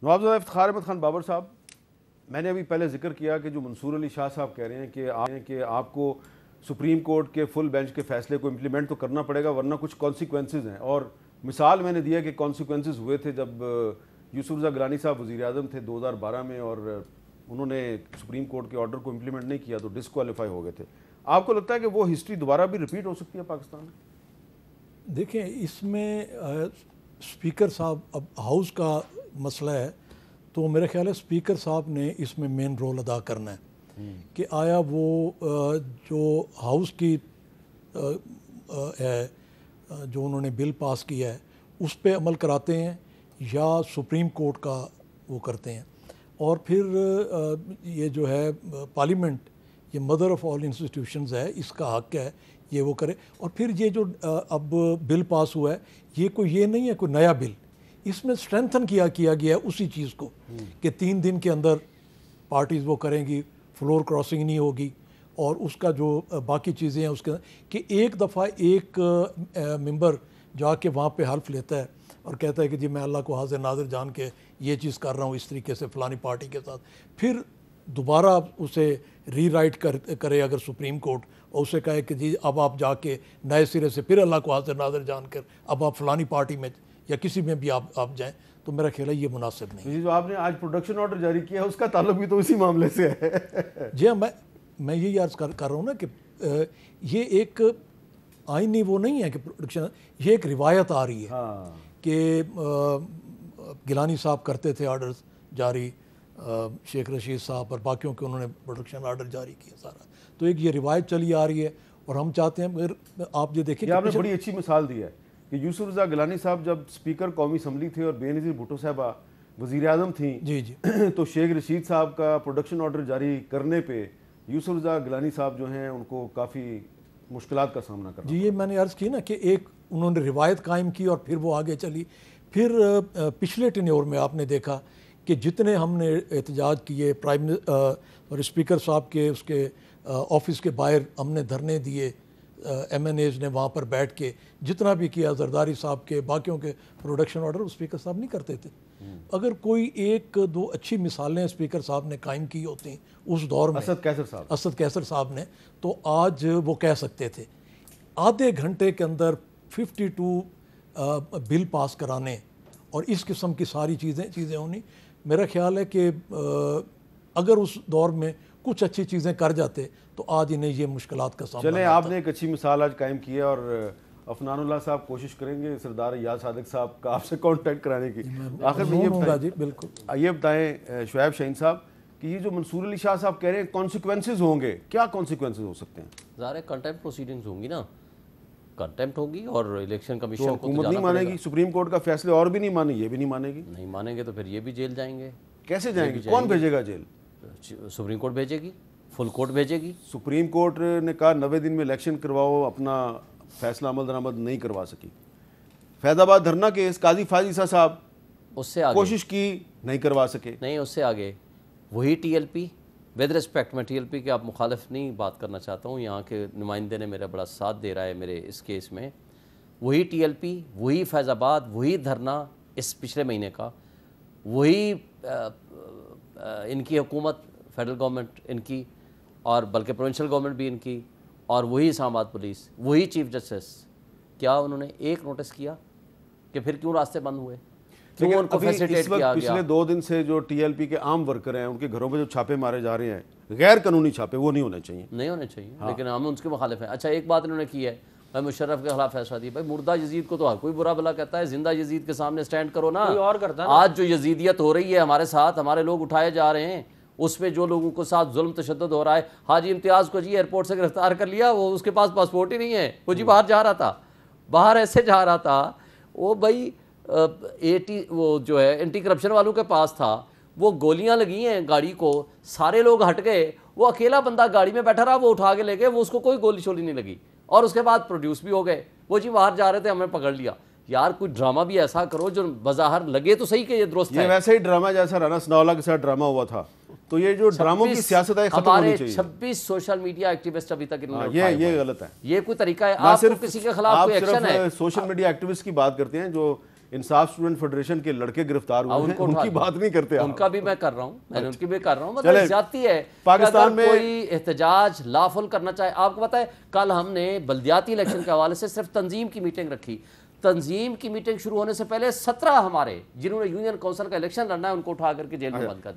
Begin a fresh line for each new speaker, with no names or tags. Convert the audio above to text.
نواب زادہ افتخار احمد خان بابر صاحب، میں نے ابھی پہلے ذکر کیا کہ جو منصور علی شاہ صاحب کہہ رہے ہیں کہ آپ کو سپریم کورٹ کے فل بینچ کے فیصلے کو امپلیمنٹ تو کرنا پڑے گا ورنہ کچھ کانسیکوینسز ہیں، اور مثال میں نے دیا کہ کانسیکوینسز ہوئے تھے جب یوسف رضا گیلانی صاحب وزیر اعظم تھے 2012 میں، اور انہوں نے سپریم کورٹ کے آرڈر کو امپلیمنٹ نہیں کیا تو ڈسکوالیفائی ہو گئے تھے۔ آپ کو لگتا ہے کہ وہ ہسٹری دوبارہ بھی ریپیٹ ہو سکتی ہے پاکستان میں؟
دیکھیں، اس میں اسپیکر صاحب، اب ہاؤس کا مسئلہ ہے تو میرا خیال ہے اسپیکر صاحب نے اس میں مین رول ادا کرنا ہے کہ آیا وہ جو ہاؤس کی ہے جو انہوں نے بل پاس کیا ہے اس پہ عمل کراتے ہیں یا سپریم کورٹ کا وہ کرتے ہیں، اور پھر یہ جو ہے پارلیمنٹ، یہ مدر آف آل انسٹیٹیوشنز ہے، اس کا حق ہے یہ وہ کرے۔ اور پھر یہ جو اب بل پاس ہوا ہے یہ نہیں ہے کوئی نیا بل، اس میں اسٹرینتھن کیا گیا ہے اسی چیز کو کہ 3 دن کے اندر پارٹیز وہ کریں گی، فلور کراسنگ نہیں ہوگی، اور اس کا جو باقی چیزیں ہیں اس کے کہ ایک دفعہ ایک ممبر جا کے وہاں پہ حلف لیتا ہے اور کہتا ہے کہ جی میں اللہ کو حاضر ناظر جان کے یہ چیز کر رہا ہوں اس طریقے سے فلانی پارٹی کے ساتھ، پھر دوبارہ اسے ری رائٹ کرے اگر سپریم کورٹ، اور اسے کہے کہ جی اب آپ جا کے نئے سرے سے پھر اللہ کو حاضر ناظر جان کر اب آپ فلانی پارٹی میں یا کسی میں بھی آپ جائیں، تو میرا خیال ہے یہ مناسب نہیں۔
جی، جو آپ نے آج پروڈکشن آرڈر جاری کیا ہے اس کا تعلق بھی تو اسی معاملے سے ہے۔
جی ہاں، میں یہی عرض کر رہا ہوں نا کہ یہ ایک آئینی وہ نہیں ہے کہ پروڈکشن، یہ ایک روایت آ رہی ہے کہ گیلانی صاحب کرتے تھے آرڈرز جاری، شیخ رشید صاحب اور باقیوں کے انہوں نے پروڈکشن آرڈر جاری کیا سارا، تو ایک یہ روایت چلی آ رہی ہے، اور ہم چاہتے ہیں اگر آپ یہ دیکھیں،
آپ نے بڑی اچھی مثال دی ہے کہ یوسف رضا گیلانی صاحب جب اسپیکر قومی اسمبلی تھے اور بے نظیر بھٹو صاحبہ وزیر اعظم تھیں،
جی جی
تو شیخ رشید صاحب کا پروڈکشن آرڈر جاری کرنے پہ یوسف رضا گیلانی صاحب جو ہیں ان کو کافی مشکلات کا سامنا کرنا
جی، یہ میں نے عرض کی نا کہ ایک انہوں نے روایت قائم کی اور پھر وہ آگے چلی۔ پھر پچھلے ٹینیور میں آپ نے دیکھا کہ جتنے ہم نے احتجاج کیے، پرائم اور اسپیکر صاحب کے اس کے آفس کے باہر ہم نے دھرنے دیے، ایم این ایز نے وہاں پر بیٹھ کے جتنا بھی کیا، زرداری صاحب کے باقیوں کے پروڈکشن آرڈر اسپیکر صاحب نہیں کرتے تھے۔ اگر کوئی ایک دو اچھی مثالیں اسپیکر صاحب نے قائم کی ہوتی اس دور میں، اسد کیسر صاحب نے، تو آج وہ کہہ سکتے تھے آدھے گھنٹے کے اندر 52 بل پاس کرانے اور اس قسم کی ساری چیزیں ہونی۔ میرا خیال ہے کہ اگر اس دور میں کچھ اچھی چیزیں کر جاتے تو آج انہیں یہ مشکلات کا سامنا۔
چلیں، آپ نے ایک اچھی مثال آج قائم کی ہے، اور عفنان اللہ صاحب کوشش کریں گے سردار یاد صادق صاحب کا آپ سے کانٹیکٹ کرانے کی۔ آخر میں یہ بتائیں شعیب شاہین صاحب کہ یہ جو منصور علی شاہ صاحب کہہ رہے ہیں کانسیکوینسز ہوں گے، کیا کانسیکوینسز ہو سکتے ہیں؟
ظاہر ہے کنٹیمپٹ پروسیڈنگز ہوں گی نا، کنٹیمپٹ ہوگی، اور الیکشن کمیشن کو
حکومت نہیں مانے گی، سپریم کورٹ کا فیصلے اور بھی نہیں مانے، یہ بھی نہیں مانے گی۔
نہیں مانیں گے تو پھر یہ بھی جیل جائیں گے۔
کیسے جائیں گے؟ کون بھیجے گا جیل؟
سپریم کورٹ بھیجے گی، فل کورٹ بھیجے گی۔
سپریم کورٹ نے کہا 90 دن میں الیکشن کرواؤ، اپنا فیصلہ عمل درآمد نہیں کروا سکی۔ فیض آباد دھرنا کیس، قاضی فاضل عیسیٰ صاحب
اس سے آگے
کوشش کی، نہیں کروا سکے۔
نہیں، اس سے آگے وہی T L P, with respect میں ٹی ایل پی کے آپ مخالف نہیں بات کرنا چاہتا ہوں، یہاں کے نمائندے نے میرا بڑا ساتھ دے رہا ہے میرے اس کیس میں، وہی ٹی ایل پی، وہی فیض آباد، وہی دھرنا اس پچھلے مہینے کا، وہی ان کی حکومت، فیڈرل گورنمنٹ ان کی، اور بلکہ پروونشل گورنمنٹ بھی ان کی، اور وہی اسلام آباد پولیس، وہی چیف جسٹس، کیا انہوں نے ایک نوٹس کیا کہ پھر کیوں راستے بند ہوئے؟ کیوں ان کو فیسیلیٹیٹ کیا گیا؟
پچھلے 2 دن سے جو ٹی ایل پی کے عام ورکر ہیں ان کے گھروں پہ جو چھاپے مارے جا رہے ہیں، غیر قانونی چھاپے، وہ نہیں ہونے چاہیے،
نہیں ہونے چاہیے، لیکن ہم ان کے مخالف ہیں۔ اچھا، ایک بات انہوں نے کی ہے، بھائی مشرف کے خلاف فیصلہ دی، بھائی مردہ یزید کو تو ہر کوئی برا بھلا کہتا ہے، زندہ یزید کے سامنے سٹینڈ کرو نا۔ آج جو یزیدیت ہو رہی ہے ہمارے ساتھ، ہمارے لوگ اٹھائے جا رہے ہیں، اس میں جو لوگوں کو ساتھ ظلم تشدد ہو رہا ہے، حاجی امتیاز کو جی ایئرپورٹ سے گرفتار کر لیا، وہ اس کے پاس پاسپورٹ ہی نہیں ہے، وہ جی باہر جا رہا تھا، باہر ایسے جا رہا تھا، وہ بھائی وہ جو ہے اینٹی کرپشن والوں کے پاس تھا، وہ گولیاں لگی ہیں گاڑی کو، سارے لوگ ہٹ گئے، وہ اکیلا بندہ گاڑی میں بیٹھا رہا، وہ اٹھا کے لے گئے، وہ اس کو کوئی گولی شولی نہیں لگی، اور اس کے بعد پروڈیوس بھی ہو گئے، وہ جی باہر جا رہے تھے، ہمیں پکڑ لیا۔ یار کوئی ڈرامہ بھی ایسا کرو جو بظاہر لگے تو صحیح کہ یہ درست ہے۔
یہ ویسے ہی ڈرامہ جیسا رانا ثناءاللہ کے ساتھ ڈرامہ ہوا تھا، تو یہ جو ڈراموں کی سیاست ہے ختم ہونی چاہیے۔
26 سوشل میڈیا ایکٹیوسٹ ابھی تک انہوں نے
یہ غلط ہے،
یہ کوئی طریقہ ہے؟ آپ کو کسی کے خلاف کوئی ایکشن ہے؟
سوشل میڈیا ایکٹیوسٹ کی بات کرتے ہیں جو انصاف اسٹوڈنٹ فیڈریشن کے لڑکے گرفتار ہوئے ہیں، ان کی بات نہیں کرتے آپ.
ان کا بھی میں کر رہا ہوں، میں ان کی بھی کر رہا ہوں. مطلب زیادتی ہے
پاکستان میں
کوئی احتجاج لافل کرنا چاہے. آپ کو پتہ ہے کل ہم نے بلدیاتی الیکشن کے حوالے سے صرف تنظیم کی میٹنگ رکھی. تنظیم کی میٹنگ شروع ہونے سے پہلے 17 ہمارے جنہوں نے یونین کونسل کا الیکشن لڑنا ہے ان کو اٹھا کر کے جیل میں بند کر